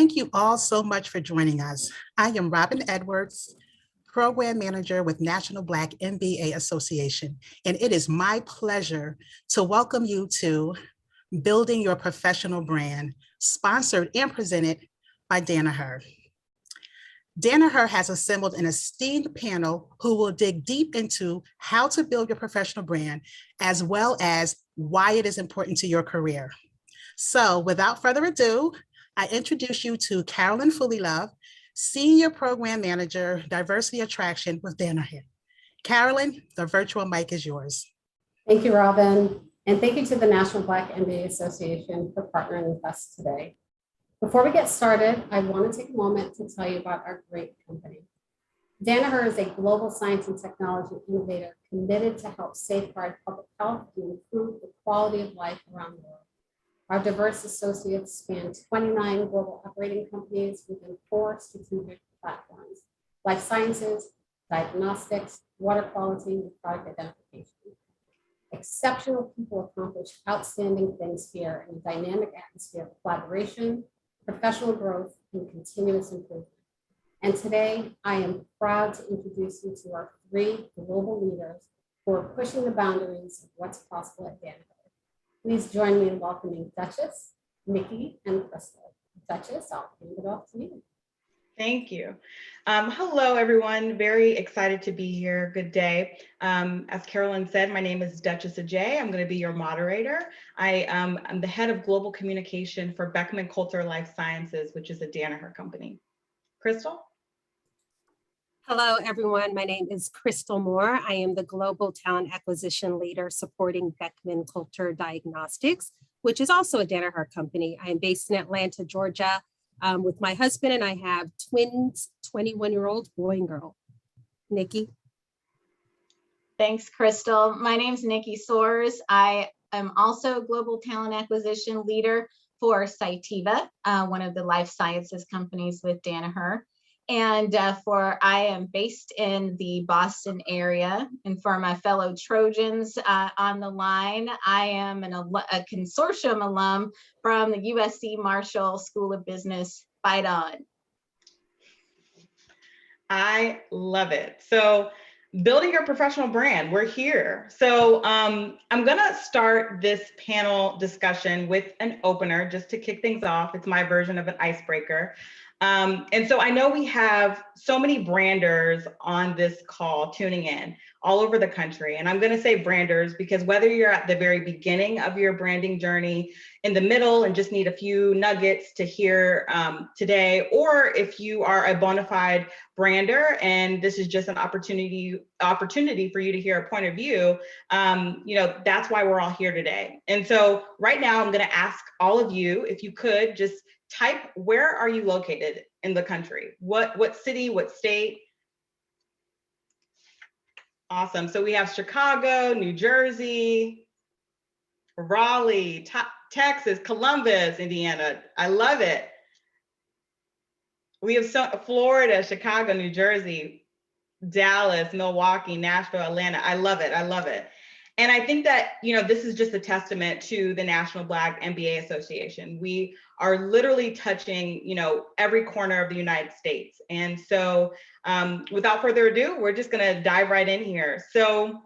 Thank you all so much for joining us. I am Robin Edwards, Program Manager with National Black MBA Association, and it is my pleasure to welcome you to Building Your Professional Brand, sponsored and presented by Danaher. Danaher has assembled an esteemed panel who will dig deep into how to build your professional brand, as well as why it is important to your career. So without further ado, I introduce you to Carolyn Fulilove, Senior Program Manager, Diversity Attraction with Danaher. Carolyn, the virtual mic is yours. Thank you, Robin. And thank you to the National Black MBA Association for partnering with us today. Before we get started, I want to take a moment to tell you about our great company. Danaher is a global science and technology innovator committed to help safeguard public health and improve the quality of life around the world. Our diverse associates span 29 global operating companies within 4 strategic platforms: life sciences, diagnostics, water quality, and product identification. Exceptional people accomplish outstanding things here in a dynamic atmosphere of collaboration, professional growth, and continuous improvement. And today, I am proud to introduce you to our 3 global leaders who are pushing the boundaries of what's possible at Danaher. Please join me in welcoming Duchess, Nikki, and Crystal. Duchess, I'll hand it off to you. Thank you. Hello, everyone. Very excited to be here. Good day. As Carolyn said, my name is Duchess Ajay. I'm going to be your moderator. I'm the head of global communication for Beckman Coulter Life Sciences, which is a Danaher company. Crystal? Hello, everyone. My name is Crystal Moore. I am the Global Talent Acquisition Leader supporting Beckman Coulter Diagnostics, which is also a Danaher company. I am based in Atlanta, Georgia, with my husband, and I have twins, 21-year-old boy and girl. Nikki? Thanks, Crystal. My name is Nikki Soares. I am also Global Talent Acquisition Leader for Cytiva, one of the life sciences companies with Danaher. And I am based in the Boston area. And for my fellow Trojans on the line, I am a consortium alum from the USC Marshall School of Business. Fight on. I love it. So building your professional brand, we're here. So I'm gonna start this panel discussion with an opener just to kick things off. It's my version of an icebreaker. And so I know we have so many branders on this call tuning in all over the country. And I'm going to say branders because whether you're at the very beginning of your branding journey, in the middle, and just need a few nuggets to hear today, or if you are a bona fide brander and this is just an opportunity for you to hear a point of view, that's why we're all here today. And so right now I'm going to ask all of you, if you could just type, where are you located in the country? What city, what state? Awesome. So we have Chicago, New Jersey, Raleigh, Texas, Columbus, Indiana. I love it. We have Florida, Chicago, New Jersey, Dallas, Milwaukee, Nashville, Atlanta. I love it. I love it. And I think that, this is just a testament to the National Black MBA Association. We are literally touching, every corner of the United States. And so without further ado, we're just gonna dive right in here. So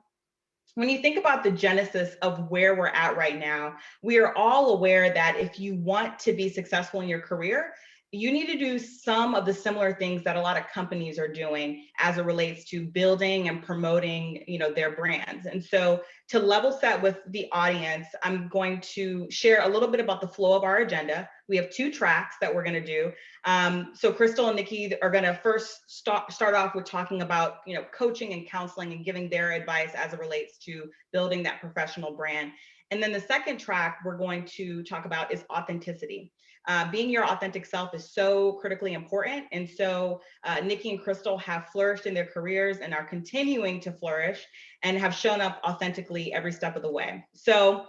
when you think about the genesis of where we're at right now, we are all aware that if you want to be successful in your career, you need to do some of the similar things that a lot of companies are doing as it relates to building and promoting, their brands. And so to level set with the audience, I'm going to share a little bit about the flow of our agenda. We have 2 tracks that we're going to do. So Crystal and Nikki are going to first start off with talking about, coaching and counseling and giving their advice as it relates to building that professional brand. And then the second track we're going to talk about is authenticity. Being your authentic self is so critically important. And so Nikki and Crystal have flourished in their careers and are continuing to flourish and have shown up authentically every step of the way. So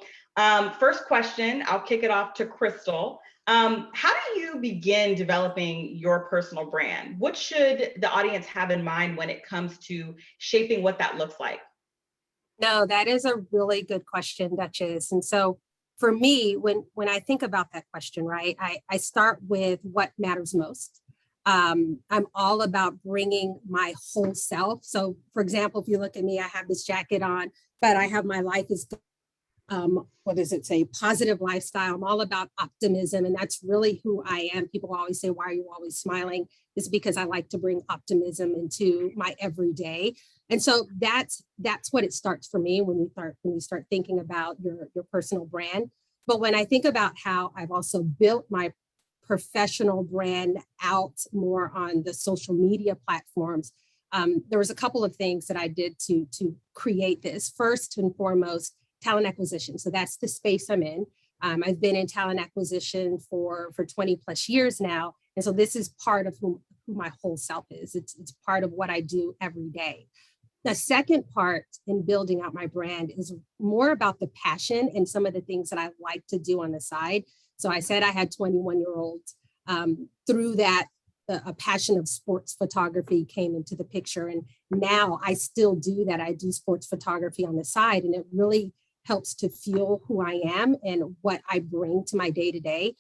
first question, I'll kick it off to Crystal. How do you begin developing your personal brand? What should the audience have in mind when it comes to shaping what that looks like? No, that is a really good question, Duchess. And so for me, when I think about that question, right, I start with what matters most. I'm all about bringing my whole self. So for example, if you look at me, I have this jacket on, but I have my life is what does it say? Positive lifestyle. I'm all about optimism. And that's really who I am. People always say, why are you always smiling? It's because I like to bring optimism into my everyday. And so that's what it starts for me when you start thinking about your personal brand. But when I think about how I've also built my professional brand out more on the social media platforms, there was a couple of things that I did to create this. First and foremost, talent acquisition. So that's the space I'm in. I've been in talent acquisition for 20 plus years now. And so this is part of who my whole self is. It's part of what I do every day. The second part in building out my brand is more about the passion and some of the things that I like to do on the side. So I said I had 21-year-olds. Through that, a passion of sports photography came into the picture. And now I still do that. I do sports photography on the side, and it really helps to fuel who I am and what I bring to my day-to-day.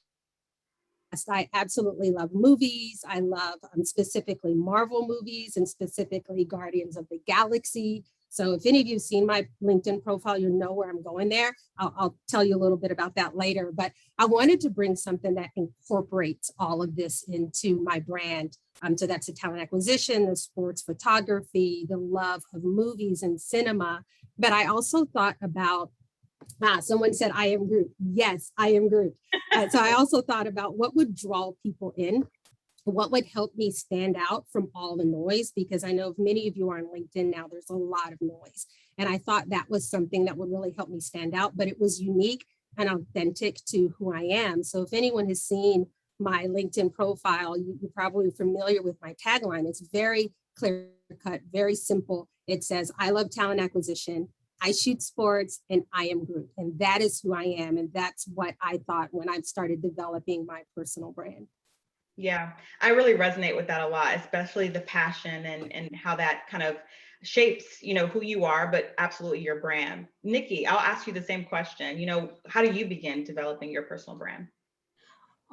I absolutely love movies. I love specifically Marvel movies and specifically Guardians of the Galaxy. So if any of you have seen my LinkedIn profile, you know where I'm going there. I'll tell you a little bit about that later, but I wanted to bring something that incorporates all of this into my brand. So that's the talent acquisition, the sports photography, the love of movies and cinema. But I also thought about, someone said, I am Groot. Yes, I am Groot. So I also thought about what would draw people in, what would help me stand out from all the noise, because I know many of you are on LinkedIn now, there's a lot of noise. And I thought that was something that would really help me stand out, but it was unique and authentic to who I am. So if anyone has seen my LinkedIn profile, you're probably familiar with my tagline. It's very clear cut, very simple. It says, I love talent acquisition, I shoot sports, and I am Groot. And that is who I am. And that's what I thought when I started developing my personal brand. Yeah, I really resonate with that a lot, especially the passion and how that kind of shapes, who you are, but absolutely your brand. Nikki, I'll ask you the same question. How do you begin developing your personal brand?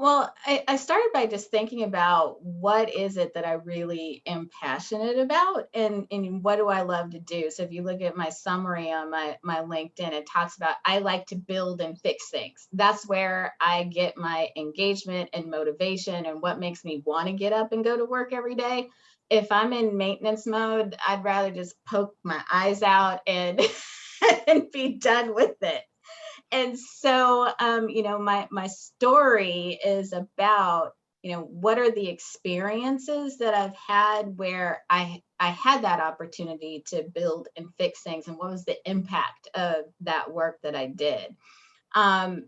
Well, I started by just thinking about what is it that I really am passionate about, and what do I love to do. So if you look at my summary on my LinkedIn, it talks about I like to build and fix things. That's where I get my engagement and motivation and what makes me want to get up and go to work every day. If I'm in maintenance mode, I'd rather just poke my eyes out and and be done with it. And so, my story is about, what are the experiences that I've had where I had that opportunity to build and fix things, and what was the impact of that work that I did. I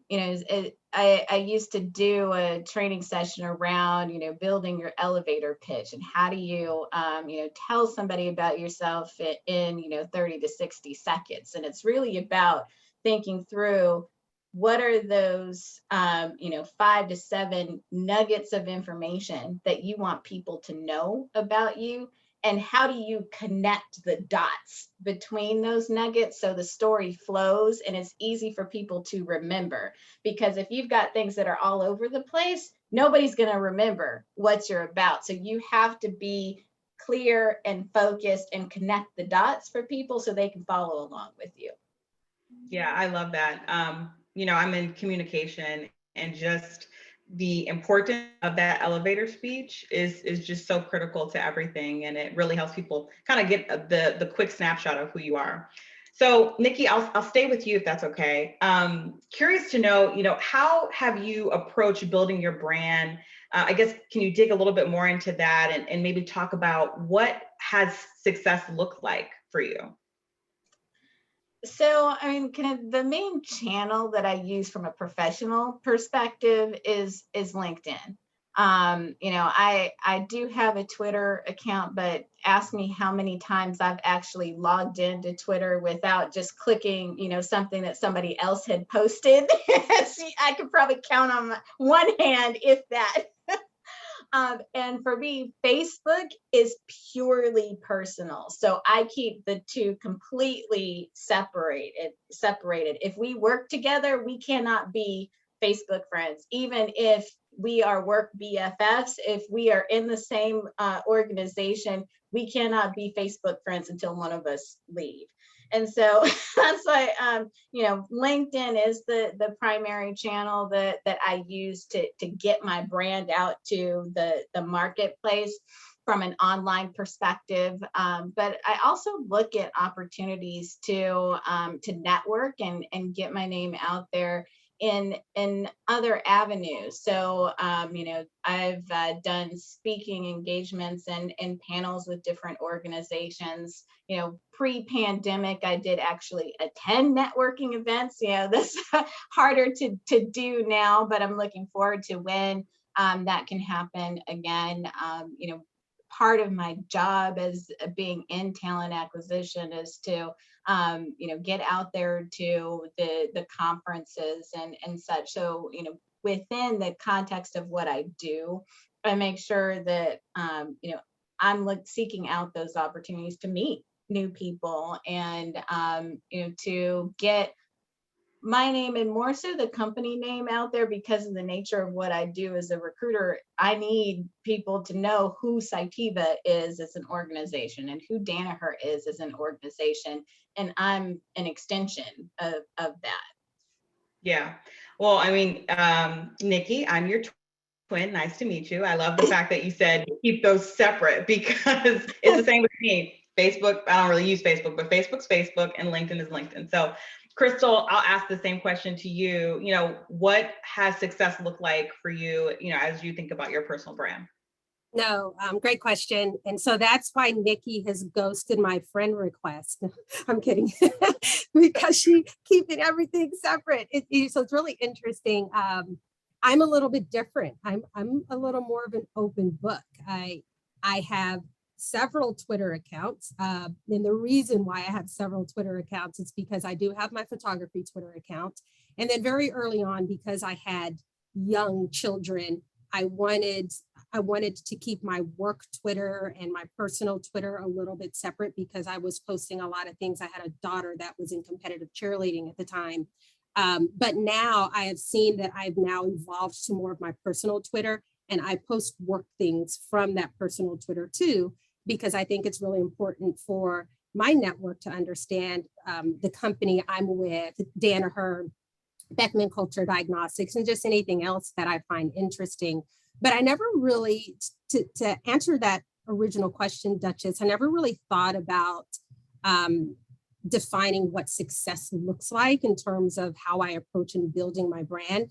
used to do a training session around, building your elevator pitch and how do you, tell somebody about yourself in 30 to 60 seconds. And it's really about thinking through what are those 5 to 7 nuggets of information that you want people to know about you, and how do you connect the dots between those nuggets so the story flows and it's easy for people to remember. Because if you've got things that are all over the place, nobody's going to remember what you're about. So you have to be clear and focused and connect the dots for people so they can follow along with you. Yeah, I love that. I'm in communication, and just the importance of that elevator speech is just so critical to everything. And it really helps people kind of get the quick snapshot of who you are. So Nikki, I'll stay with you if that's okay. Curious to know, how have you approached building your brand? I guess, can you dig a little bit more into that and maybe talk about what has success looked like for you? So, kind of the main channel that I use from a professional perspective is LinkedIn. I do have a Twitter account, but ask me how many times I've actually logged into Twitter without just clicking, something that somebody else had posted. See, I could probably count on one hand, if that. And for me, Facebook is purely personal. So I keep the two completely separated. If we work together, we cannot be Facebook friends, even if we are work BFFs. If we are in the same organization, we cannot be Facebook friends until one of us leave. And so that's why, LinkedIn is the primary channel that I use to get my brand out to the marketplace from an online perspective. But I also look at opportunities to network and get my name out there in other avenues. So, I've done speaking engagements and panels with different organizations. Pre-pandemic, I did actually attend networking events. That's harder to do now, but I'm looking forward to when that can happen again. Part of my job as being in talent acquisition is to get out there to the conferences and such. So, within the context of what I do, I make sure that, I'm seeking out those opportunities to meet new people and, to get my name and more so the company name out there, because of the nature of what I do as a recruiter. I need people to know who Cytiva is as an organization and who Danaher is as an organization. And I'm an extension of that. Yeah. Well, I mean, Nikki, I'm your twin. Nice to meet you. I love the fact that you said keep those separate, because it's the same with me. Facebook, I don't really use Facebook, but Facebook's Facebook and LinkedIn is LinkedIn. So Crystal, I'll ask the same question to you. What has success looked like for you, as you think about your personal brand? No, great question. And so that's why Nikki has ghosted my friend request. I'm kidding, because she keeping everything separate. So it's really interesting. I'm a little bit different. I'm a little more of an open book. I have several Twitter accounts. And the reason why I have several Twitter accounts is because I do have my photography Twitter account. And then very early on, because I had young children, I wanted to keep my work Twitter and my personal Twitter a little bit separate, because I was posting a lot of things. I had a daughter that was in competitive cheerleading at the time. But now I have seen that I've now evolved to more of my personal Twitter, and I post work things from that personal Twitter too, because I think it's really important for my network to understand the company I'm with, Danaher, Beckman Culture Diagnostics, and just anything else that I find interesting. But I never really, to answer that original question, Duchess, I never really thought about defining what success looks like in terms of how I approach and building my brand.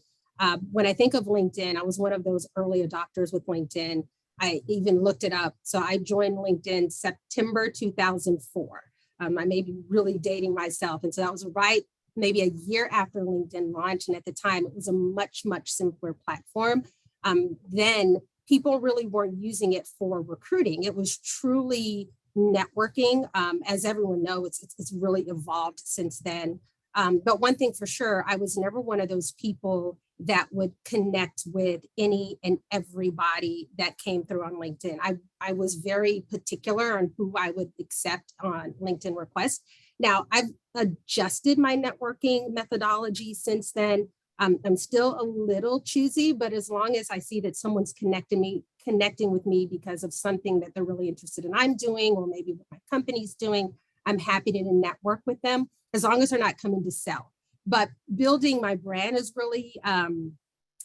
When I think of LinkedIn, I was one of those early adopters with LinkedIn. I even looked it up. So I joined LinkedIn September 2004. I may be really dating myself. And so that was right maybe a year after LinkedIn launched. And at the time, it was a much, much simpler platform. Then people really weren't using it for recruiting. It was truly networking. As everyone knows, it's really evolved since then. But one thing for sure, I was never one of those people that would connect with any and everybody that came through on LinkedIn. I was very particular on who I would accept on LinkedIn requests. Now, I've adjusted my networking methodology since then. I'm still a little choosy, but as long as I see that someone's connecting with me because of something that they're really interested in I'm doing, or maybe what my company's doing, I'm happy to network with them, as long as they're not coming to sell. But building my brand has really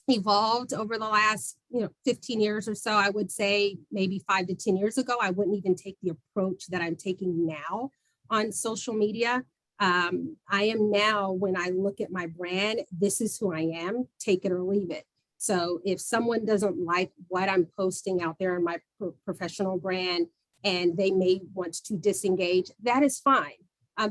evolved over the last 15 years or so. I would say maybe 5 to 10 years ago, I wouldn't even take the approach that I'm taking now on social media. I am now, when I look at my brand, this is who I am, take it or leave it. So if someone doesn't like what I'm posting out there in my professional brand, and they may want to disengage, that is fine.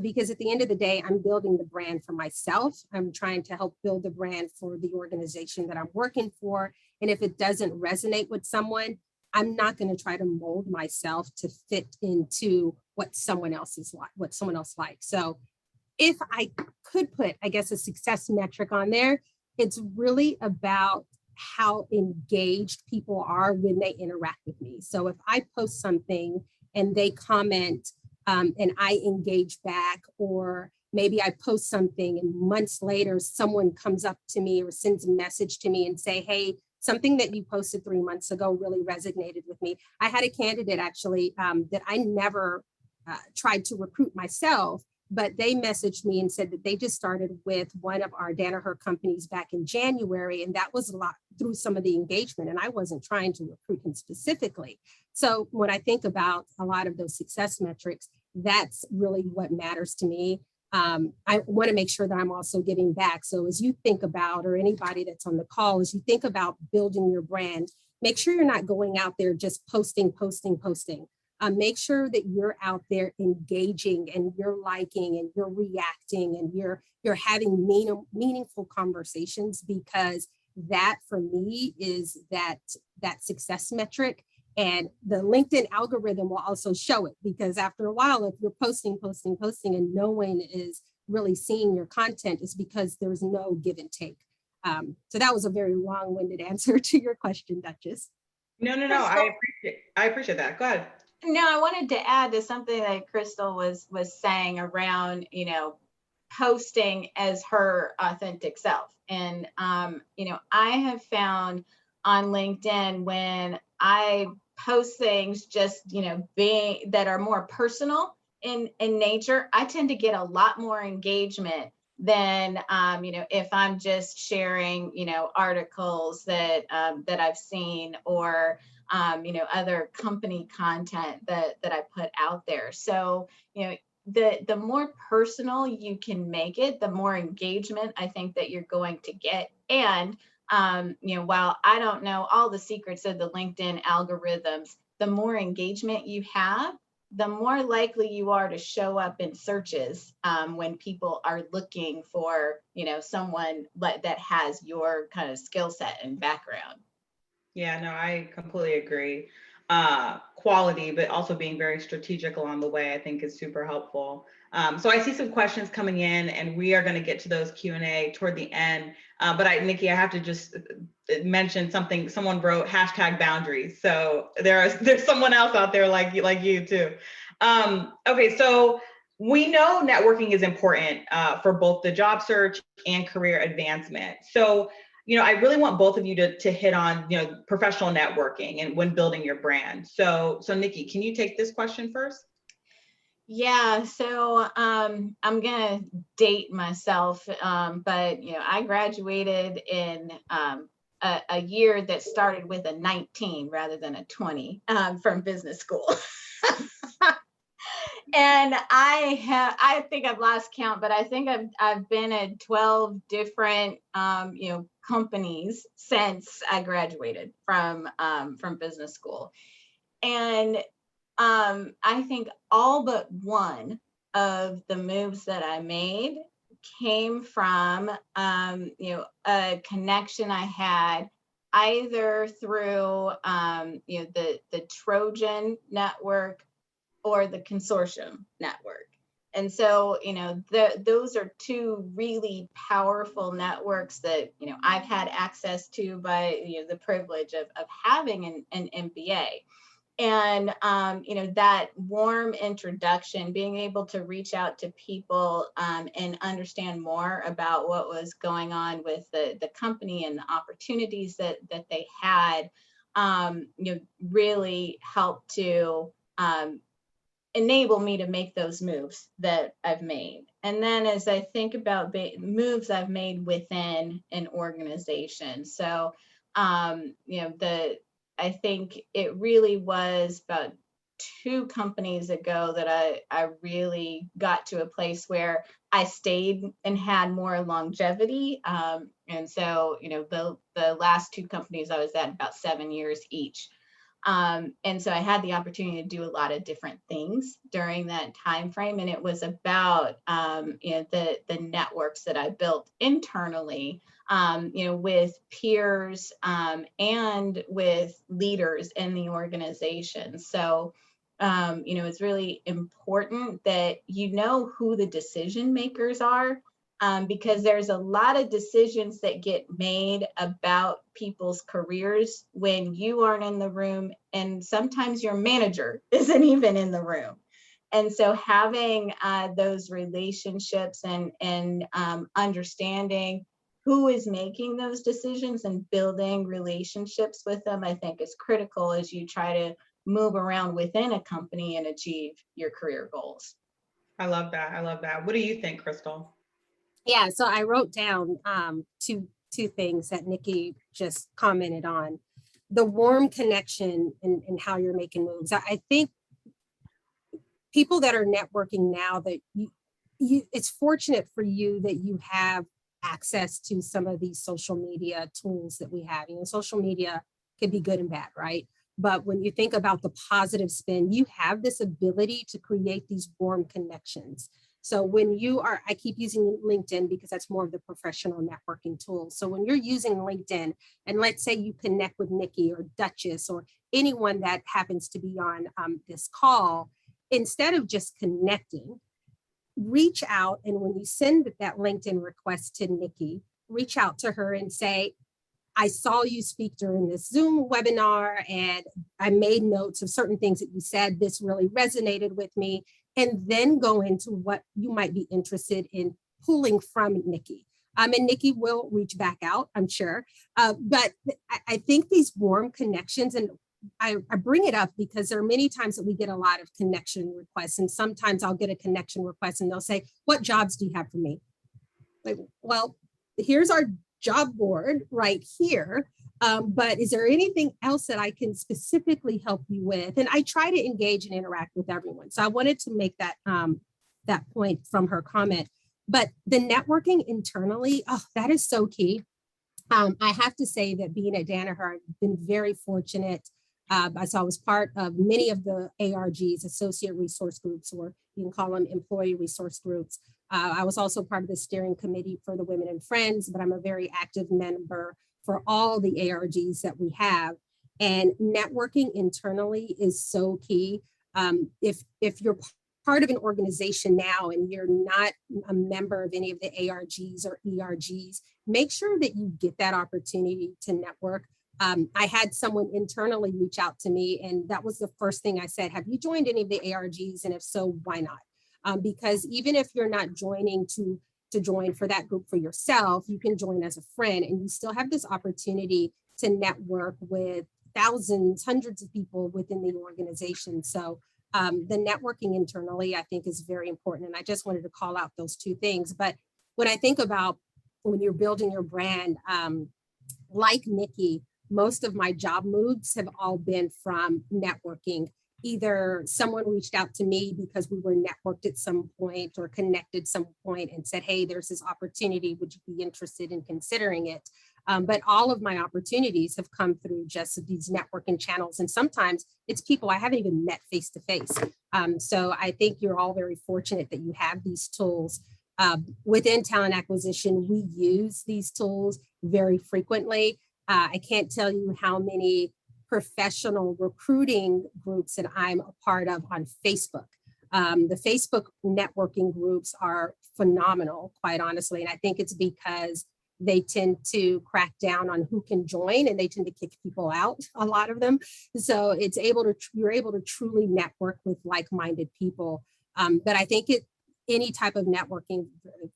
Because at the end of the day, I'm building the brand for myself. I'm trying to help build the brand for the organization that I'm working for. And if it doesn't resonate with someone, I'm not going to try to mold myself to fit into what someone else likes. So if I could put, I guess, a success metric on there, it's really about how engaged people are when they interact with me. So if I post something and they comment and I engage back, or maybe I post something and months later someone comes up to me or sends a message to me and say, hey, something that you posted 3 months ago really resonated with me. I had a candidate actually that I never tried to recruit myself, but they messaged me and said that they just started with one of our Danaher companies back in January. And that was a lot through some of the engagement. And I wasn't trying to recruit him specifically. So when I think about a lot of those success metrics, that's really what matters to me. I want to make sure that I'm also giving back. So as you think about, or anybody that's on the call, as you think about building your brand, make sure you're not going out there just posting. Make sure that you're out there engaging and you're liking and you're reacting and you're having meaningful conversations, because that for me is that success metric. And the LinkedIn algorithm will also show it, because after a while, if you're posting and no one is really seeing your content, it's because there's no give and take. So that was a very long-winded answer to your question, Duchess. No. I appreciate that. Go ahead. No, I wanted to add to something that Crystal was saying around, posting as her authentic self. And, I have found on LinkedIn, when I post things just, being that are more personal in nature, I tend to get a lot more engagement than, if I'm just sharing, articles that I've seen, or other company content that I put out there. So, the more personal you can make it, the more engagement I think that you're going to get. And, while I don't know all the secrets of the LinkedIn algorithms, the more engagement you have, the more likely you are to show up in searches when people are looking for, someone that has your kind of skill set and background. Yeah, no, I completely agree. Quality, but also being very strategic along the way, I think is super helpful. So I see some questions coming in, and we are going to get to those Q&A toward the end. But Nikki, I have to just mention something. Someone wrote #boundaries. So there's someone else out there like you too. Okay, so we know networking is important for both the job search and career advancement. So I really want both of you to hit on, professional networking and when building your brand. So Nikki, can you take this question first? Yeah, so I'm gonna date myself, but I graduated in a year that started with a 19 rather than a 20 from business school. And I think I've lost count, but I think I've been at 12 different companies since I graduated from business school. And I think all but one of the moves that I made came from a connection I had either through the Trojan network or the consortium network. And so, those are two really powerful networks that, I've had access to by, the privilege of having an MBA. And, that warm introduction, being able to reach out to people and understand more about what was going on with the company and the opportunities that they had, really helped to enable me to make those moves that I've made. And then as I think about moves I've made within an organization, so I think it really was about 2 companies ago that I really got to a place where I stayed and had more longevity. And so, the last 2 companies I was at about 7 years each. And so I had the opportunity to do a lot of different things during that time frame, and it was about the networks that I built internally, with peers and with leaders in the organization. So it's really important that who the decision makers are because there's a lot of decisions that get made about people's careers when you aren't in the room, and sometimes your manager isn't even in the room. And so having those relationships and understanding who is making those decisions and building relationships with them, I think is critical as you try to move around within a company and achieve your career goals. I love that. I love that. What do you think, Crystal? Yeah, so I wrote down two things that Nikki just commented on. The warm connection and how you're making moves. I think people that are networking now, that it's fortunate for you that you have access to some of these social media tools that we have. You know, social media can be good and bad, right? But when you think about the positive spin, you have this ability to create these warm connections. So when you are, I keep using LinkedIn because that's more of the professional networking tool. So when you're using LinkedIn, and let's say you connect with Nikki or Duchess or anyone that happens to be on this call, instead of just connecting, reach out. And when you send that LinkedIn request to Nikki, reach out to her and say, I saw you speak during this Zoom webinar and I made notes of certain things that you said. This really resonated with me. And then go into what you might be interested in pulling from Nikki. And Nikki will reach back out, I'm sure. But I think these warm connections, and I bring it up because there are many times that we get a lot of connection requests, and sometimes I'll get a connection request and they'll say, what jobs do you have for me? Like, well, here's our job board right here. But is there anything else that I can specifically help you with? And I try to engage and interact with everyone. So I wanted to make that, that point from her comment. But the networking internally, oh, that is so key. I have to say that being at Danaher, I've been very fortunate. I was part of many of the ARGs, associate resource groups, or you can call them employee resource groups. I was also part of the steering committee for the Women and Friends, but I'm a very active member for all the ARGs that we have. And networking internally is so key. If you're part of an organization now and you're not a member of any of the ARGs or ERGs, make sure that you get that opportunity to network. I had someone internally reach out to me, and that was the first thing I said, have you joined any of the ARGs? And if so, why not? Because even if you're not joining to join for that group for yourself, you can join as a friend, and you still have this opportunity to network with thousands, hundreds of people within the organization. So the networking internally, I think, is very important. And I just wanted to call out those two things. But when I think about when you're building your brand, like Nikki, most of my job moves have all been from networking. Either someone reached out to me because we were networked at some point or connected some point and said, hey, there's this opportunity, would you be interested in considering it? But all of my opportunities have come through just these networking channels. And sometimes it's people I haven't even met face to face. So I think you're all very fortunate that you have these tools. Within talent acquisition, we use these tools very frequently. I can't tell you how many professional recruiting groups that I'm a part of on Facebook. The Facebook networking groups are phenomenal, quite honestly. And I think it's because they tend to crack down on who can join, and they tend to kick people out, a lot of them. So you're able to truly network with like-minded people. But I think any type of networking,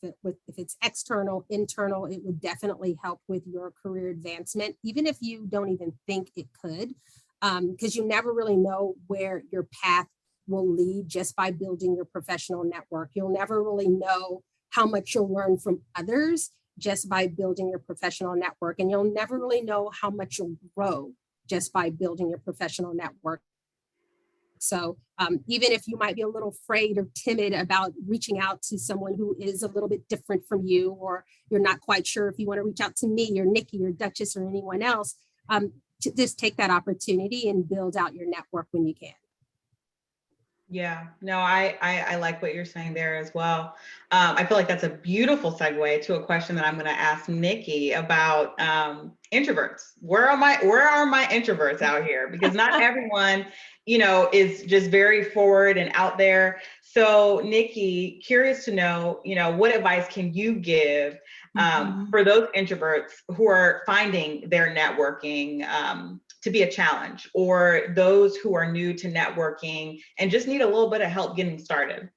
if it's external, internal, it would definitely help with your career advancement, even if you don't even think it could, because you never really know where your path will lead just by building your professional network. You'll never really know how much you'll learn from others just by building your professional network. And you'll never really know how much you'll grow just by building your professional network. So even if you might be a little afraid or timid about reaching out to someone who is a little bit different from you, or you're not quite sure if you want to reach out to me or Nikki or Duchess or anyone else, to just take that opportunity and build out your network when you can. Yeah, no, I like what you're saying there as well. I feel like that's a beautiful segue to a question that I'm going to ask Nikki about introverts. Where are my introverts out here? Because not everyone, is just very forward and out there. So Nikki, curious to know, what advice can you give for those introverts who are finding their networking to be a challenge, or those who are new to networking and just need a little bit of help getting started?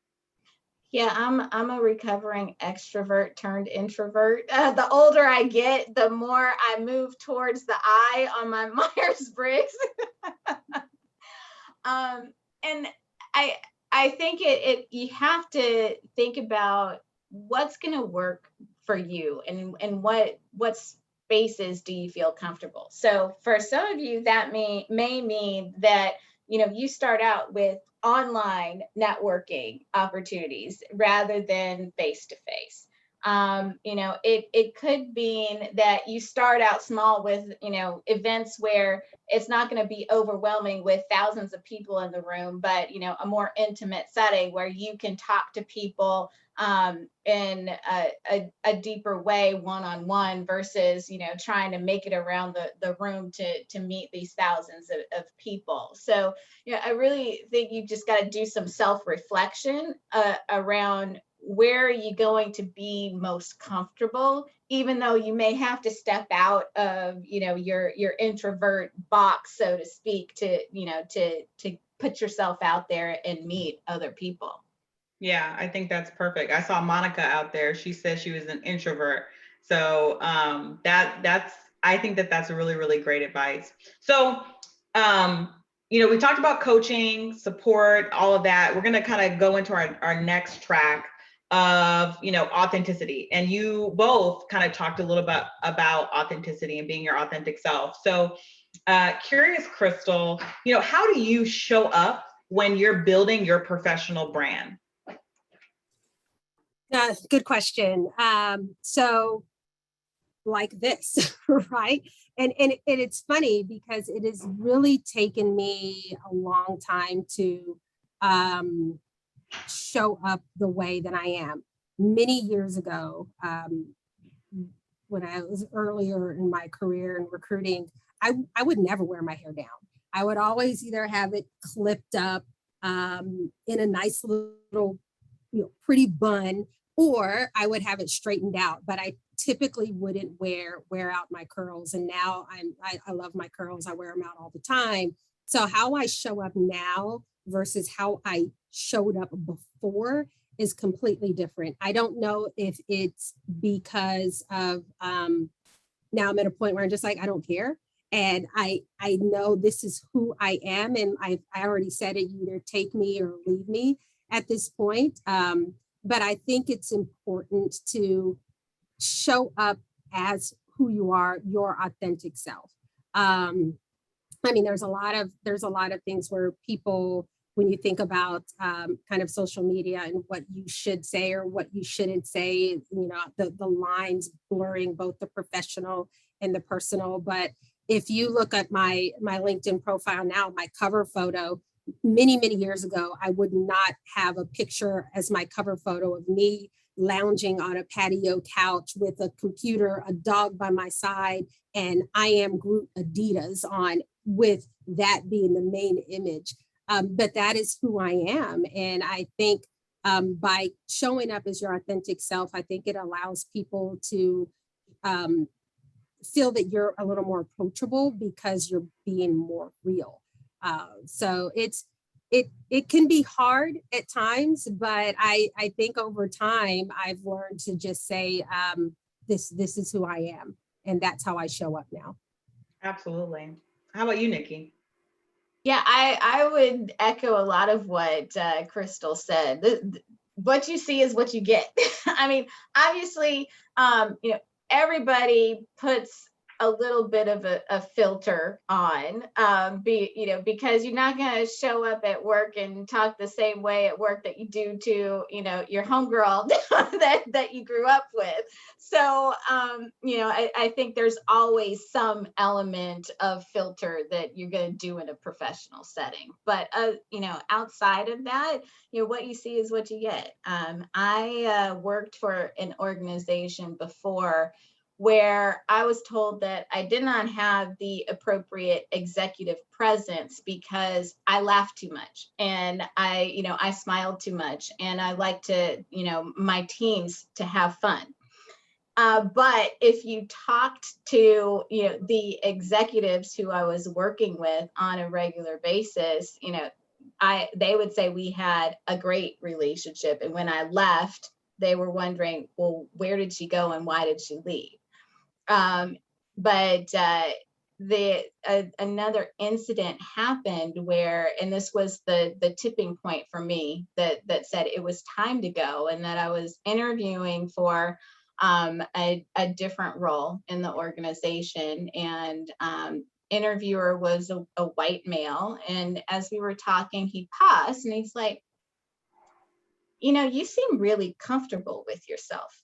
Yeah, I'm a recovering extrovert turned introvert. The older I get, the more I move towards the I on my Myers-Briggs. And I I think it you have to think about what's going to work for you, and what spaces do you feel comfortable. So for some of you, that may mean that you start out with online networking opportunities rather than face to face. It could mean that you start out small with events where it's not going to be overwhelming with thousands of people in the room, but a more intimate setting where you can talk to people in a deeper way, one-on-one, versus trying to make it around the room to meet these thousands of people. So I really think you just got to do some self-reflection around where are you going to be most comfortable, even though you may have to step out of your introvert box, so to speak, to put yourself out there and meet other people. Yeah, I think that's perfect. I saw Monica out there. She said she was an introvert. So that's I think that's a really, really great advice. So we talked about coaching, support, all of that. We're gonna kind of go into our next track of authenticity. And you both kind of talked a little bit about authenticity and being your authentic self. So curious, Crystal, how do you show up when you're building your professional brand? Good question. So like this, right? And it's funny because it has really taken me a long time to show up the way that I am. Many years ago, when I was earlier in my career in recruiting, I would never wear my hair down. I would always either have it clipped up in a nice little, pretty bun, or I would have it straightened out. But I typically wouldn't wear out my curls. And now I love my curls. I wear them out all the time. So how I show up now versus how I showed up before is completely different. I don't know if it's because of now I'm at a point where I'm just like, I don't care. And I know this is who I am. And I already said it, you either take me or leave me at this point. But I think it's important to show up as who you are, your authentic self. There's a lot of things where people, when you think about kind of social media and what you should say or what you shouldn't say, the lines blurring both the professional and the personal. But if you look at my LinkedIn profile now, my cover photo, many years ago, I would not have a picture as my cover photo of me lounging on a patio couch with a computer, a dog by my side, and I Am Groot Adidas on, with that being the main image. But that is who I am. And I think by showing up as your authentic self, I think it allows people to feel that you're a little more approachable because you're being more real. So it can be hard at times, but I think over time I've learned to just say this is who I am, and that's how I show up now. Absolutely. How about you, Nikki? Yeah, I would echo a lot of what Crystal said. What you see is what you get. I mean, obviously, everybody puts a little bit of a filter on, because you're not going to show up at work and talk the same way at work that you do to, your homegirl that you grew up with. So, I think there's always some element of filter that you're going to do in a professional setting. But, outside of that, what you see is what you get. I worked for an organization before where I was told that I did not have the appropriate executive presence because I laughed too much and I smiled too much and I like to, my teams to have fun. But if you talked to, the executives who I was working with on a regular basis, they would say we had a great relationship. And when I left, they were wondering, well, where did she go and why did she leave? But another incident happened where, and this was the tipping point for me that said it was time to go, and that I was interviewing for a different role in the organization, and interviewer was a white male. And as we were talking, he paused and he's like, you seem really comfortable with yourself,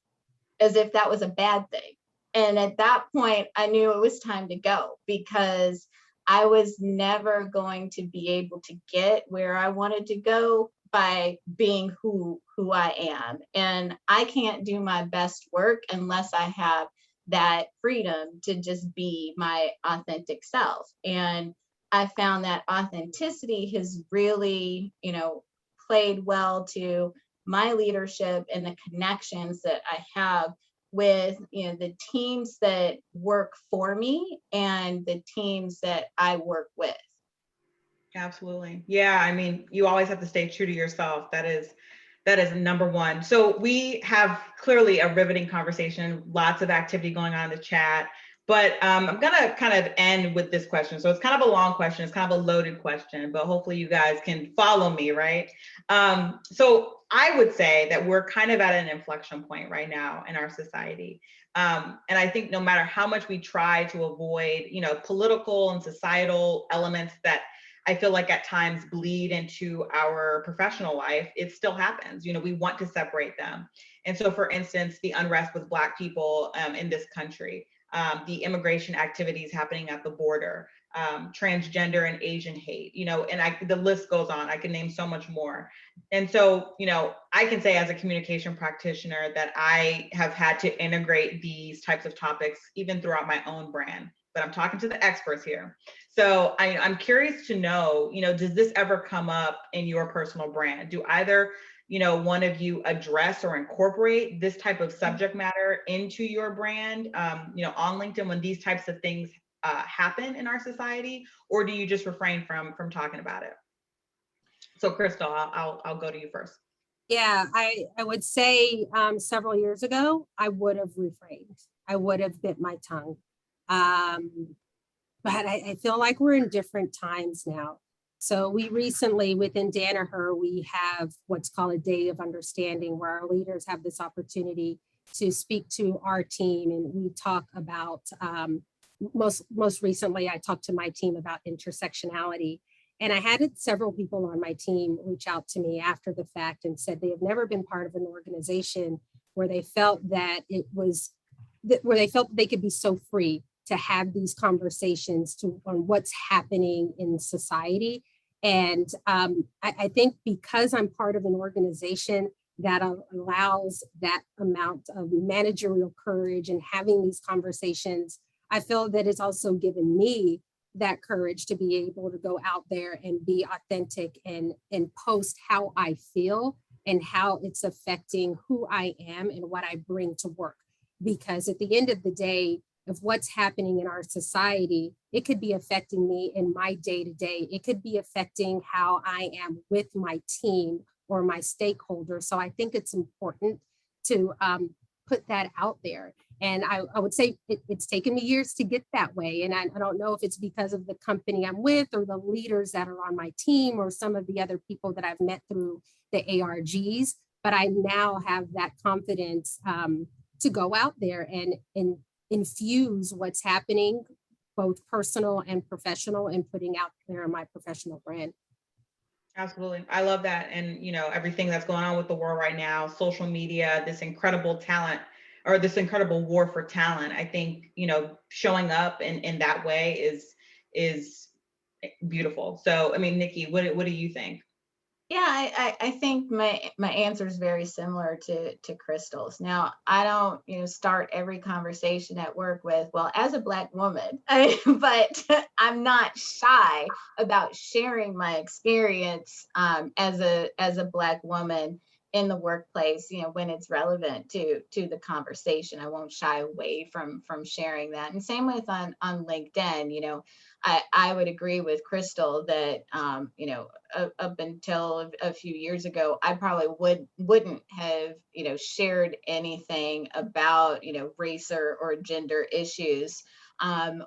as if that was a bad thing. And at that point, I knew it was time to go because I was never going to be able to get where I wanted to go by being who I am. And I can't do my best work unless I have that freedom to just be my authentic self. And I found that authenticity has really, played well to my leadership and the connections that I have with the teams that work for me and the teams that I work with. Absolutely. Yeah. I mean, you always have to stay true to yourself. That is number one. So we have clearly a riveting conversation, lots of activity going on in the chat, but I'm going to kind of end with this question. So it's kind of a long question. It's kind of a loaded question, but hopefully you guys can follow me, right? So I would say that we're kind of at an inflection point right now in our society. And I think no matter how much we try to avoid, political and societal elements that I feel like at times bleed into our professional life, it still happens. We want to separate them. And so, for instance, the unrest with Black people in this country, the immigration activities happening at the border, transgender and Asian hate, and the list goes on. I can name so much more. And so, I can say as a communication practitioner that I have had to integrate these types of topics even throughout my own brand. But I'm talking to the experts here. So I'm curious to know, does this ever come up in your personal brand? Do either, one of you address or incorporate this type of subject matter into your brand, on LinkedIn when these types of things happen in our society, or do you just refrain from talking about it? So Crystal, I'll go to you first. Yeah, I would say several years ago, I would have refrained. I would have bit my tongue. But I feel like we're in different times now. So we recently, within Danaher, we have what's called a Day of Understanding, where our leaders have this opportunity to speak to our team. And we talk about, most recently, I talked to my team about intersectionality. And I had several people on my team reach out to me after the fact and said they have never been part of an organization where they felt that where they felt they could be so free to have these conversations on what's happening in society. And I think because I'm part of an organization that allows that amount of managerial courage and having these conversations, I feel that it's also given me that courage to be able to go out there and be authentic and post how I feel and how it's affecting who I am and what I bring to work. Because at the end of the day, of what's happening in our society, it could be affecting me in my day-to-day. It could be affecting how I am with my team or my stakeholders. So I think it's important to put that out there. And I would say it's taken me years to get that way. And I don't know if it's because of the company I'm with or the leaders that are on my team or some of the other people that I've met through the ARGs, but I now have that confidence to go out there and infuse what's happening, both personal and professional, and putting out there my professional brand. Absolutely. I love that. And, everything that's going on with the world right now, social media, this incredible talent or this incredible war for talent. I think, showing up in that way is beautiful. So, I mean, Nikki, what do you think? Yeah, I think my answer is very similar to Crystal's. Now, I don't, start every conversation at work with, well, as a Black woman, but I'm not shy about sharing my experience as a Black woman in the workplace, when it's relevant to the conversation. I won't shy away from sharing that. And same with on LinkedIn, I would agree with Crystal that, up until a few years ago, I probably wouldn't have, shared anything about, race or gender issues.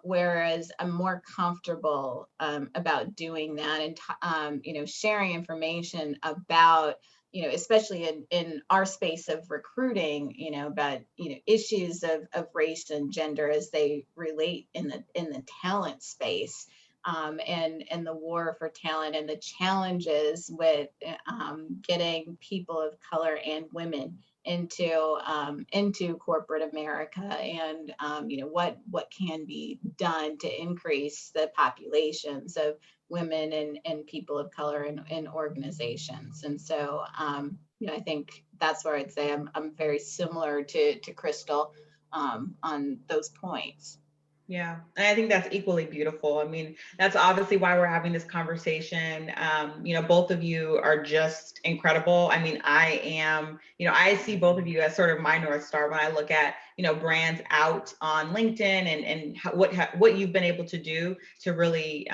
Whereas I'm more comfortable about doing that and, sharing information about, especially in our space of recruiting, about, issues of race and gender as they relate in the talent space, and the war for talent and the challenges with getting people of color and women into corporate America, and what can be done to increase the populations of women and people of color in organizations. And so, I think that's where I'd say I'm very similar to Crystal on those points. Yeah, and I think that's equally beautiful. I mean, that's obviously why we're having this conversation. Both of you are just incredible. I mean, I see both of you as sort of my North Star when I look at, brands out on LinkedIn and what you've been able to do to really,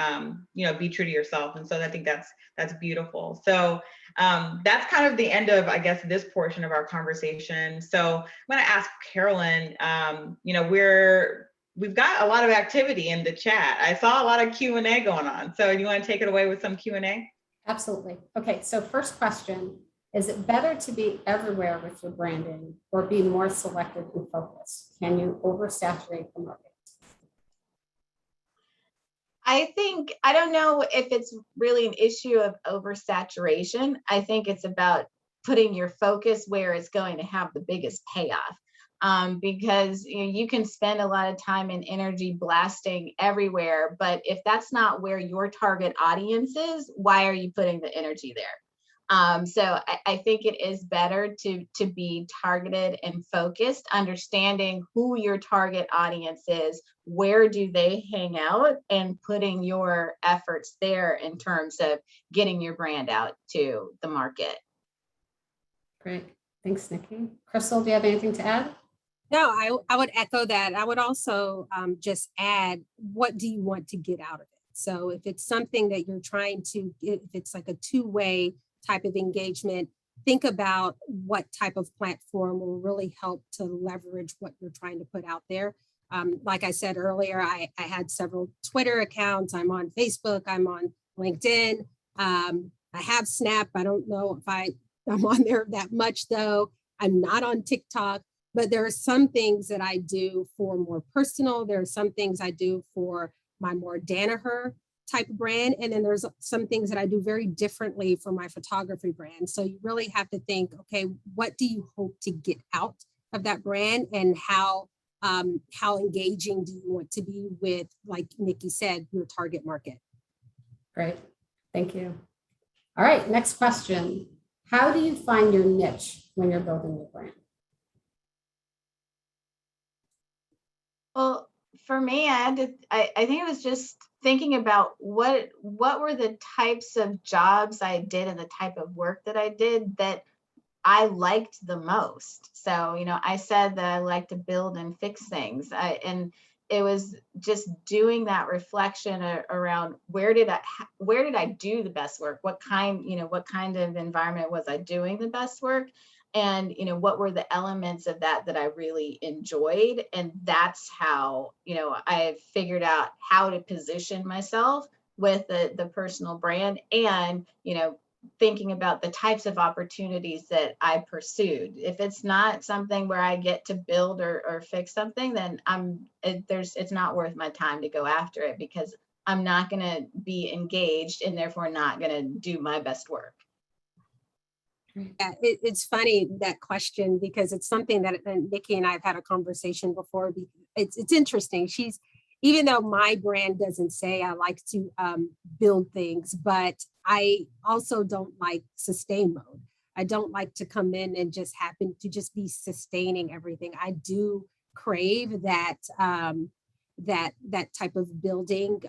be true to yourself. And so I think that's beautiful. So that's kind of the end of, I guess, this portion of our conversation. So I'm going to ask Carolyn, we've got a lot of activity in the chat. I saw a lot of Q&A going on. So you want to take it away with some Q&A? Absolutely. Okay, so first question, is it better to be everywhere with your branding or be more selective and focused? Can you oversaturate the market? I don't know if it's really an issue of oversaturation. I think it's about putting your focus where it's going to have the biggest payoff. Because you can spend a lot of time and energy blasting everywhere, but if that's not where your target audience is, why are you putting the energy there? So I think it is better to be targeted and focused, understanding who your target audience is, where do they hang out, and putting your efforts there in terms of getting your brand out to the market. Great. Thanks, Nikki. Crystal, do you have anything to add? No, I would echo that. I would also just add, what do you want to get out of it? So if it's something that you're trying to, if it's like a two-way type of engagement, think about what type of platform will really help to leverage what you're trying to put out there. Like I said earlier, I had several Twitter accounts. I'm on Facebook. I'm on LinkedIn. I have Snap. I don't know if I'm on there that much, though. I'm not on TikTok. But there are some things that I do for more personal. There are some things I do for my more Danaher type of brand. And then there's some things that I do very differently for my photography brand. So you really have to think, okay, what do you hope to get out of that brand, and how engaging do you want to be with, like Nikki said, your target market? Great. Thank you. All right, next question. How do you find your niche when you're building your brand? Well, for me, I think it was just thinking about what were the types of jobs I did and the type of work that I did that I liked the most. So, I said that I like to build and fix things. And it was just doing that reflection around where did I do the best work? What kind of environment was I doing the best work? And, what were the elements of that I really enjoyed? And that's how, I figured out how to position myself with the personal brand, and, thinking about the types of opportunities that I pursued. If it's not something where I get to build or fix something, then it's not worth my time to go after it, because I'm not going to be engaged and therefore not going to do my best work. Yeah, it's funny, that question, because it's something that Nikki and I have had a conversation before. It's interesting. Even though my brand doesn't say I like to build things, but I also don't like sustain mode. I don't like to come in and just happen to just be sustaining everything. I do crave that that type of building,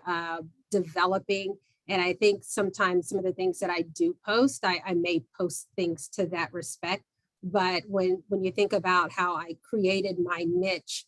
developing. And I think sometimes some of the things that I do post, I may post things to that respect. But when you think about how I created my niche,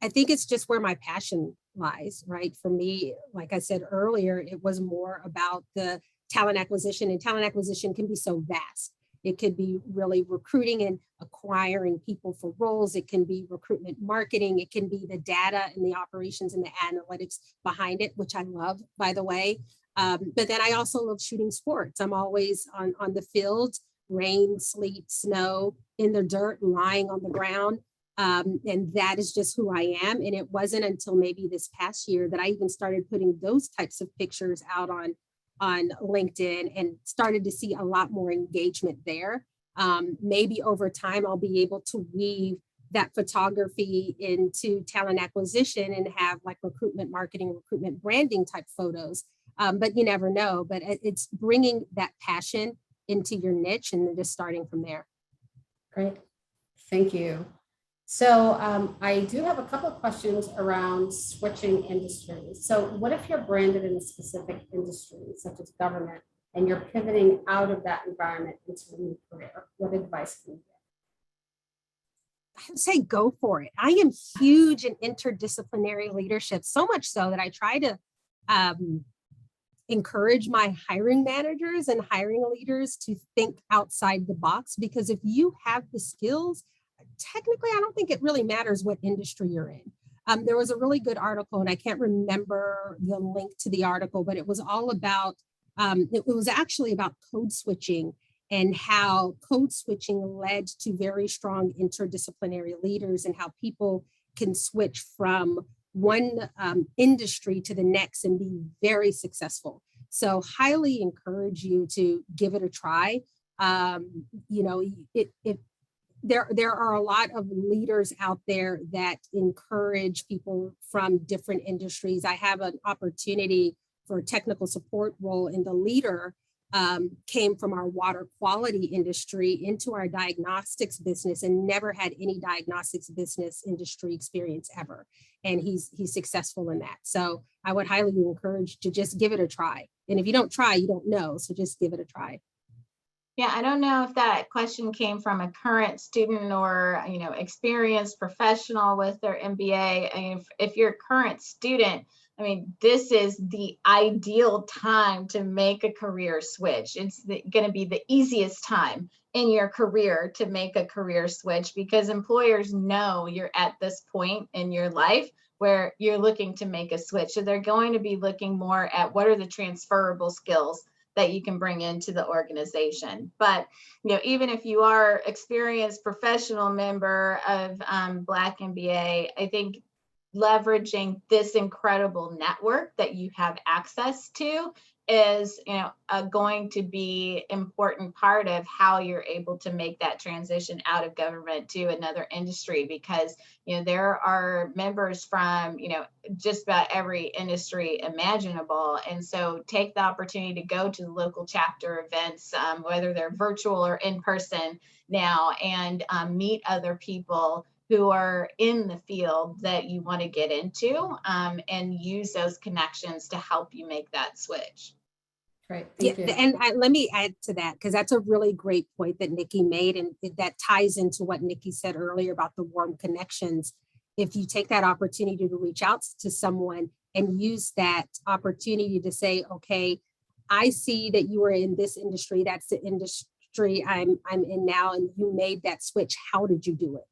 I think it's just where my passion lies, right? For me, like I said earlier, it was more about the talent acquisition, and talent acquisition can be so vast. It could be really recruiting and acquiring people for roles. It can be recruitment marketing. It can be the data and the operations and the analytics behind it, which I love, by the way. But then I also love shooting sports. I'm always on the field, rain, sleet, snow, in the dirt, lying on the ground. And that is just who I am. And it wasn't until maybe this past year that I even started putting those types of pictures out on LinkedIn and started to see a lot more engagement there. Maybe over time, I'll be able to weave that photography into talent acquisition and have like recruitment marketing, recruitment branding type photos. But you never know. But it's bringing that passion into your niche and then just starting from there. Great. Thank you. So I do have a couple of questions around switching industries. So what if you're branded in a specific industry, such as government, and you're pivoting out of that environment into a new career? What advice can you give? I would say go for it. I am huge in interdisciplinary leadership, so much so that I try to encourage my hiring managers and hiring leaders to think outside the box, because if you have the skills, technically, I don't think it really matters what industry you're in. There was a really good article, and I can't remember the link to the article, but it was all about, it was actually about code switching and how code switching led to very strong interdisciplinary leaders and how people can switch from one industry to the next and be very successful. So highly encourage you to give it a try. There are a lot of leaders out there that encourage people from different industries. I have an opportunity for a technical support role, and the leader came from our water quality industry into our diagnostics business and never had any diagnostics business industry experience ever. And he's successful in that. So I would highly encourage to just give it a try. And if you don't try, you don't know. So just give it a try. Yeah, I don't know if that question came from a current student or, experienced professional with their MBA. I mean, if you're a current student, this is the ideal time to make a career switch. It's going to be the easiest time in your career to make a career switch, because employers know you're at this point in your life where you're looking to make a switch. So they're going to be looking more at what are the transferable skills that you can bring into the organization. But even if you are experienced professional member of Black MBA, I think leveraging this incredible network that you have access to is going to be important part of how you're able to make that transition out of government to another industry, because there are members from just about every industry imaginable. And so take the opportunity to go to the local chapter events, whether they're virtual or in person now, and meet other people who are in the field that you want to get into, and use those connections to help you make that switch. Great, Yeah, thank you. and let me add to that, because that's a really great point that Nikki made, and that ties into what Nikki said earlier about the warm connections. If you take that opportunity to reach out to someone and use that opportunity to say, okay, I see that you are in this industry, that's the industry I'm in now, and you made that switch. How did you do it?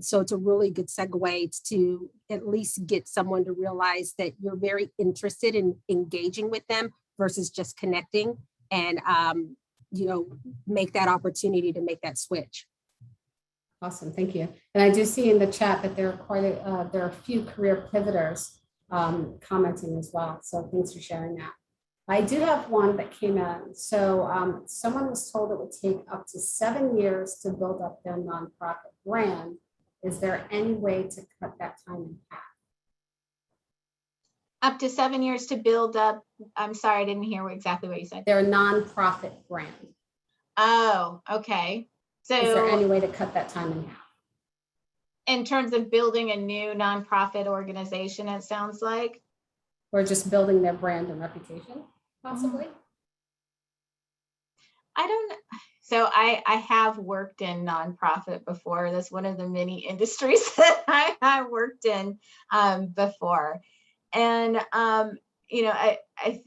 So it's a really good segue to at least get someone to realize that you're very interested in engaging with them versus just connecting, and, make that opportunity to make that switch. Awesome, thank you. And I do see in the chat that there are a few career pivoters commenting as well. So thanks for sharing that. I do have one that came in. So someone was told it would take up to 7 years to build up their nonprofit brand. Is there any way to cut that time in half? Up to 7 years to build up. I'm sorry, I didn't hear exactly what you said. Their nonprofit brand. Oh, okay. Is there any So way to cut that time in half? in terms of building a new nonprofit organization, it sounds like. Or just building their brand and reputation, possibly? I don't, so I have worked in nonprofit before. That's one of the many industries that I worked in before. And,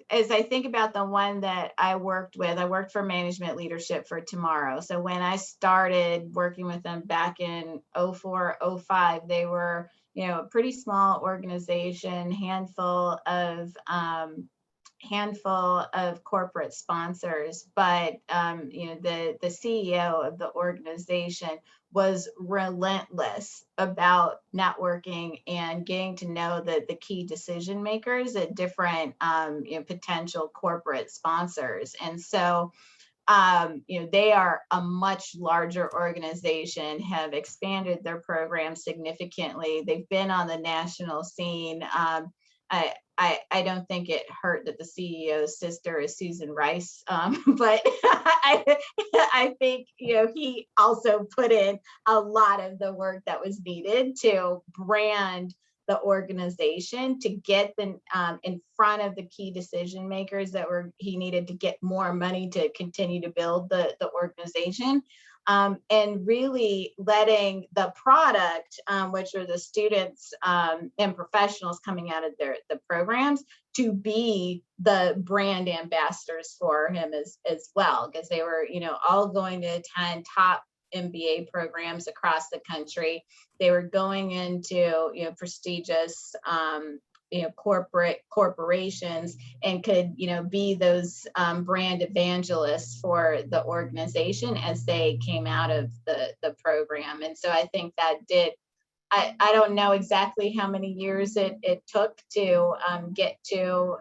as I think about the one that I worked with, I worked for Management Leadership for Tomorrow. So when I started working with them back in 04, 05, they were, a pretty small organization, handful of corporate sponsors, but the CEO of the organization was relentless about networking and getting to know the key decision makers at different potential corporate sponsors. And so they are a much larger organization, have expanded their program significantly. They've been on the national scene. I don't think it hurt that the CEO's sister is Susan Rice, but I think he also put in a lot of the work that was needed to brand the organization, to get them in front of the key decision makers he needed to get more money to continue to build the organization. And really letting the product, which are the students and professionals coming out of the programs, to be the brand ambassadors for him as well, because they were, all going to attend top MBA programs across the country. They were going into, prestigious corporations, and could be those brand evangelists for the organization as they came out of the program. And so I think that I don't know exactly how many years it took to get to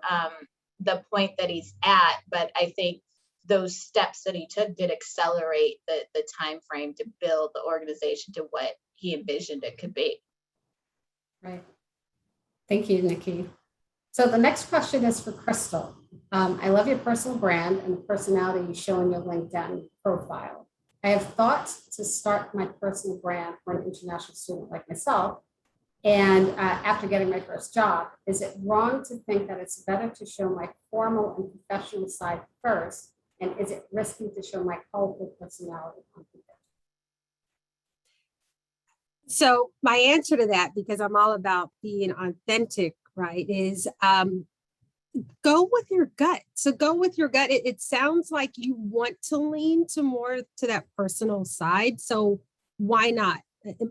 the point that he's at, but I think those steps that he took did accelerate the time frame to build the organization to what he envisioned it could be. Right. Thank you, Nikki. So the next question is for Crystal. I love your personal brand and the personality you show in your LinkedIn profile. I have thought to start my personal brand for an international student like myself. And after getting my first job, is it wrong to think that it's better to show my formal and professional side first? And is it risky to show my colorful personality on people? So my answer to that, because I'm all about being authentic, right, is go with your gut. So go with your gut. It sounds like you want to lean more to that personal side. So why not?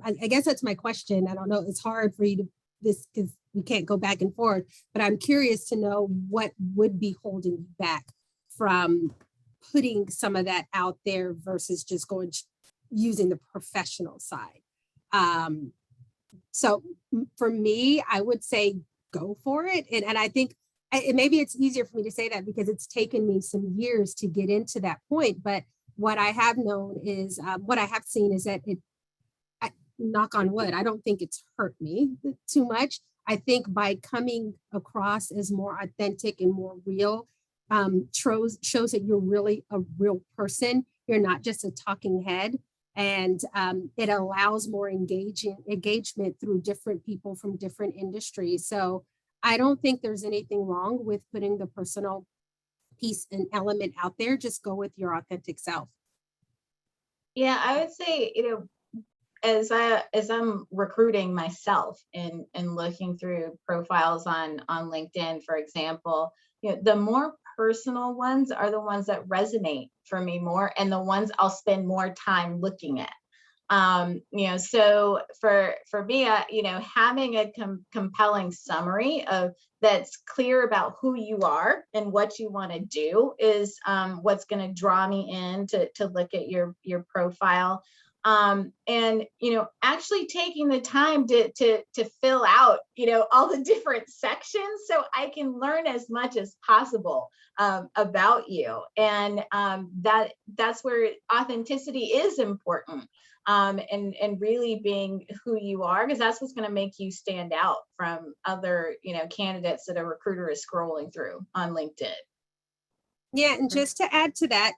I guess that's my question. I don't know. It's hard for you to this because we can't go back and forth, but I'm curious to know what would be holding you back from putting some of that out there versus just using the professional side. So for me, I would say go for it. And I think maybe it's easier for me to say that because it's taken me some years to get into that point. But what I have known is, what I have seen is that knock on wood, I don't think it's hurt me too much. I think by coming across as more authentic and more real, shows that you're really a real person. You're not just a talking head. And it allows more engagement through different people from different industries. So I don't think there's anything wrong with putting the personal piece and element out there. Just go with your authentic self. Yeah, I would say, as I'm recruiting myself and looking through profiles on LinkedIn, for example, the more personal ones are the ones that resonate for me more, and the ones I'll spend more time looking at. So for me, having a compelling summary of that's clear about who you are and what you want to do is what's going to draw me in to look at your profile. Actually taking the time to fill out, all the different sections so I can learn as much as possible about you. And that's where authenticity is important. And really being who you are, because that's what's going to make you stand out from other, candidates that a recruiter is scrolling through on LinkedIn. Yeah, and just to add to that,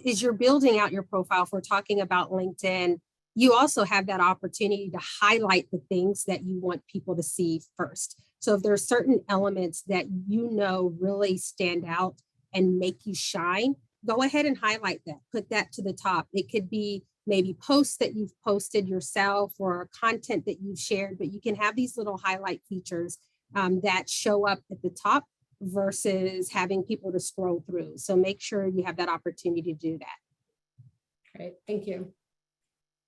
as you're building out your profile, if we're talking about LinkedIn, you also have that opportunity to highlight the things that you want people to see first. So if there are certain elements that really stand out and make you shine, go ahead and highlight that, put that to the top. It could be maybe posts that you've posted yourself or content that you've shared, but you can have these little highlight features that show up at the top versus having people to scroll through. So make sure you have that opportunity to do that. Great, thank you.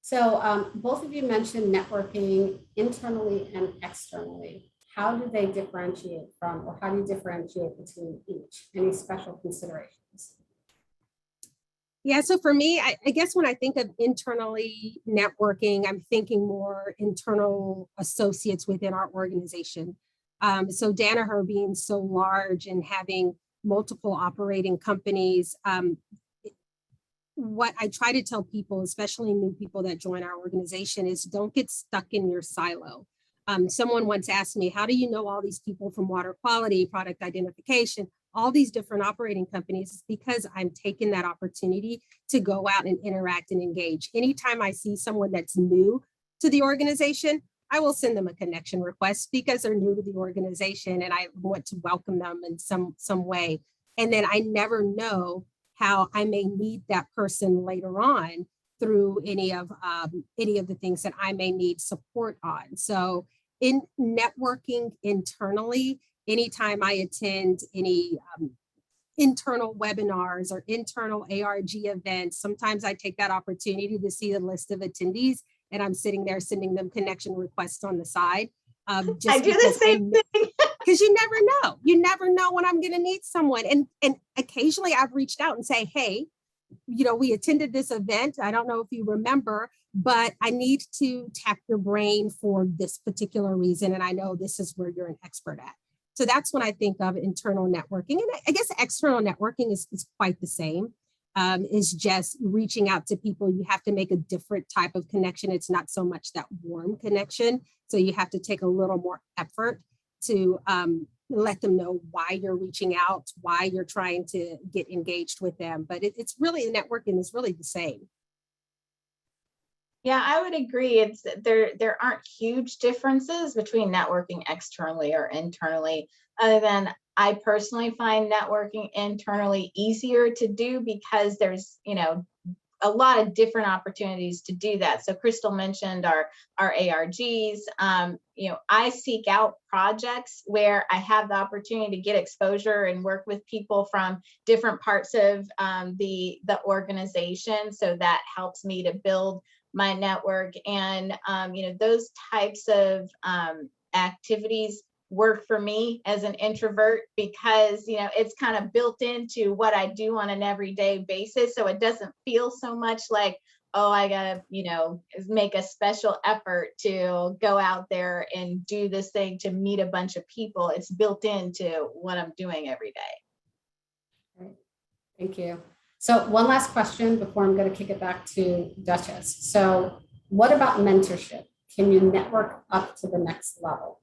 So both of you mentioned networking internally and externally. How do they differentiate from, or how do you differentiate between each? Any special considerations? Yeah, so for me, I guess when I think of internally networking, I'm thinking more internal associates within our organization. So Danaher being so large and having multiple operating companies, what I try to tell people, especially new people that join our organization, is don't get stuck in your silo. Someone once asked me, how do you know all these people from water quality, product identification, all these different operating companies? It's because I'm taking that opportunity to go out and interact and engage. Anytime I see someone that's new to the organization, I will send them a connection request because they're new to the organization and I want to welcome them in some way. And then I never know how I may need that person later on through any of the things that I may need support on. So in networking internally, anytime I attend any internal webinars or internal ARG events, sometimes I take that opportunity to see the list of attendees and I'm sitting there sending them connection requests on the side. I do the same thing. Because you never know when I'm going to need someone. And occasionally I've reached out and say, hey, we attended this event. I don't know if you remember, but I need to tap your brain for this particular reason. And I know this is where you're an expert at. So that's when I think of internal networking. And I guess external networking is quite the same. Is just reaching out to people. You have to make a different type of connection. It's not so much that warm connection. So you have to take a little more effort to let them know why you're reaching out, why you're trying to get engaged with them. But it's really, networking is really the same. Yeah, I would agree. There aren't huge differences between networking externally or internally, other than I personally find networking internally easier to do because there's, a lot of different opportunities to do that. So Crystal mentioned our ARGs. I seek out projects where I have the opportunity to get exposure and work with people from different parts of the organization. So that helps me to build my network. And, those types of activities work for me as an introvert because, it's kind of built into what I do on an everyday basis. So it doesn't feel so much like, oh, I gotta, make a special effort to go out there and do this thing to meet a bunch of people. It's built into what I'm doing every day. Great. Thank you. So one last question before I'm going to kick it back to Duchess. So what about mentorship? Can you network up to the next level?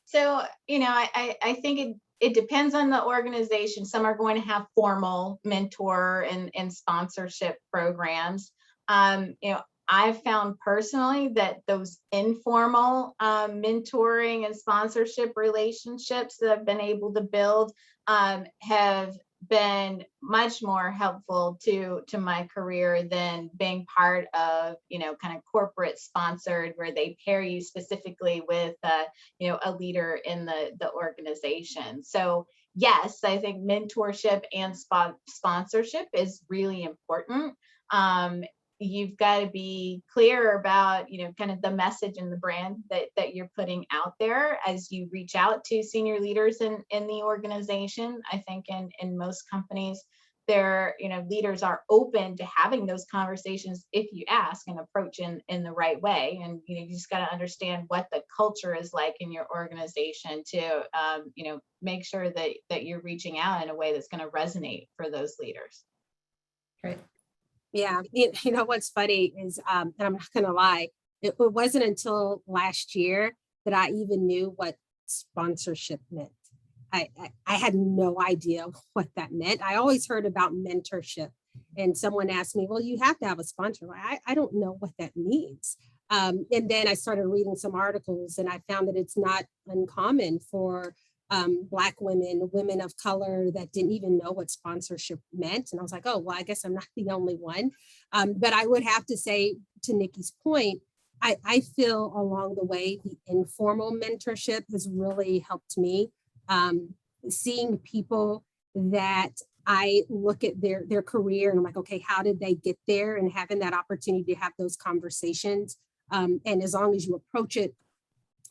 So, I think it depends on the organization. Some are going to have formal mentor and sponsorship programs. I've found personally that those informal mentoring and sponsorship relationships that I've been able to build have been much more helpful to my career than being part of, kind of corporate sponsored where they pair you specifically with, a leader in the organization. So yes, I think mentorship and sponsorship is really important. You've got to be clear about, kind of the message and the brand that you're putting out there as you reach out to senior leaders in the organization. I think in most companies, leaders are open to having those conversations if you ask and approach in the right way. And, you just got to understand what the culture is like in your organization to, make sure that you're reaching out in a way that's going to resonate for those leaders. Great. Yeah, you know what's funny is, and I'm not gonna lie, it wasn't until last year that I even knew what sponsorship meant. I had no idea what that meant. I always heard about mentorship, and someone asked me, "Well, you have to have a sponsor." I don't know what that means. And then I started reading some articles, and I found that it's not uncommon for Black women, women of color that didn't even know what sponsorship meant. And I was like, oh, well, I guess I'm not the only one. But I would have to say, to Nikki's point, I feel along the way, the informal mentorship has really helped me. Seeing people that I look at their career and I'm like, okay, how did they get there? And having that opportunity to have those conversations. And as long as you approach it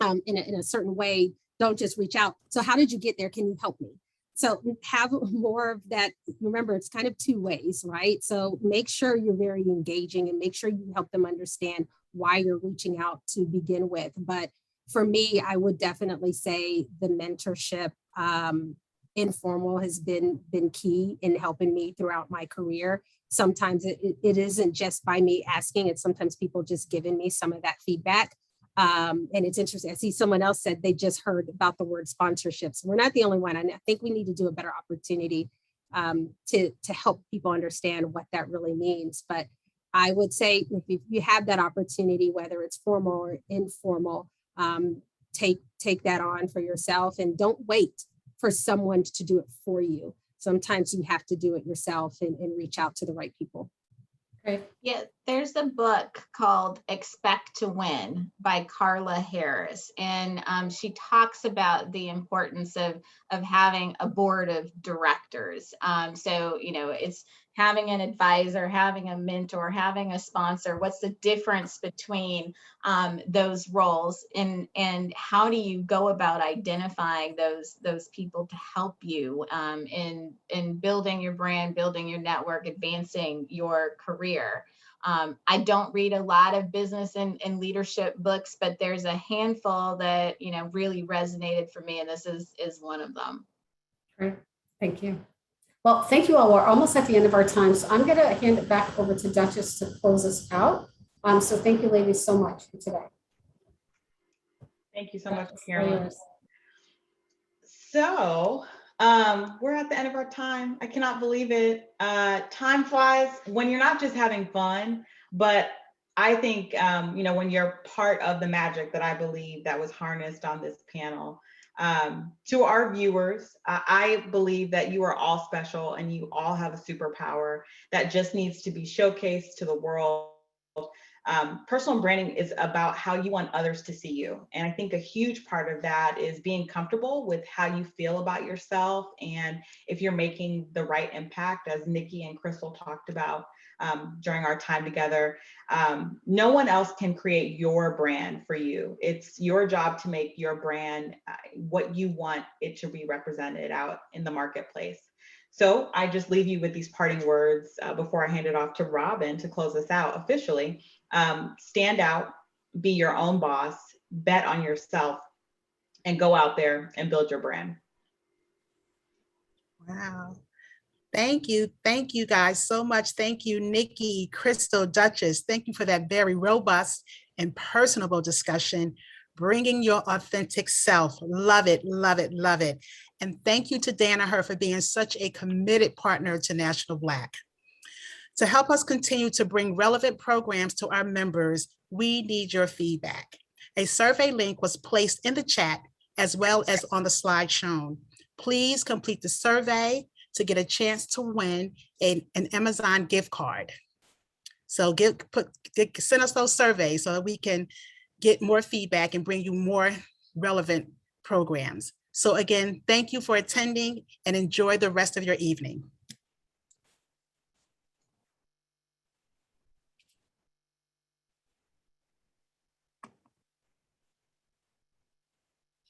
in a certain way, don't just reach out. So how did you get there? Can you help me? So have more of that. Remember, it's kind of two ways, right? So make sure you're very engaging and make sure you help them understand why you're reaching out to begin with. But for me, I would definitely say the mentorship informal has been key in helping me throughout my career. Sometimes it isn't just by me asking, it's sometimes people just giving me some of that feedback. And it's interesting. I see someone else said they just heard about the word sponsorships. We're not the only one. I think we need to do a better opportunity to help people understand what that really means. But I would say if you have that opportunity, whether it's formal or informal, take that on for yourself and don't wait for someone to do it for you. Sometimes you have to do it yourself and reach out to the right people. Great. Yeah, there's a book called Expect to Win by Carla Harris. And she talks about the importance of having a board of directors. So, it's having an advisor, having a mentor, having a sponsor. What's the difference between those roles, and how do you go about identifying those people to help you in building your brand, building your network, advancing your career? I don't read a lot of business and leadership books, but there's a handful that really resonated for me, and this is one of them. Great. Thank you. Well, thank you all. We're almost at the end of our time, so I'm going to hand it back over to Duchess to close us out. So thank you, ladies, so much for today. Thank you so much, Duchess, Carolyn. yours. So we're at the end of our time. I cannot believe it. Time flies when you're not just having fun, but I think, when you're part of the magic that I believe that was harnessed on this panel. To our viewers, I believe that you are all special and you all have a superpower that just needs to be showcased to the world. Personal branding is about how you want others to see you. And I think a huge part of that is being comfortable with how you feel about yourself and if you're making the right impact, as Nikki and Crystal talked about during our time together. No one else can create your brand for you. It's your job to make your brand what you want it to be represented out in the marketplace. So I just leave you with these parting words before I hand it off to Robin to close us out officially. Stand out, be your own boss, bet on yourself, and go out there and build your brand. Wow. Thank you. Thank you guys so much. Thank you, Nikki, Crystal, Duchess. Thank you for that very robust and personable discussion, bringing your authentic self. Love it, love it, love it. And thank you to Danaher for being such a committed partner to National Black. To help us continue to bring relevant programs to our members, we need your feedback. A survey link was placed in the chat as well as on the slide shown. Please complete the survey to get a chance to win an Amazon gift card. So send us those surveys so that we can get more feedback and bring you more relevant programs. So again, thank you for attending and enjoy the rest of your evening.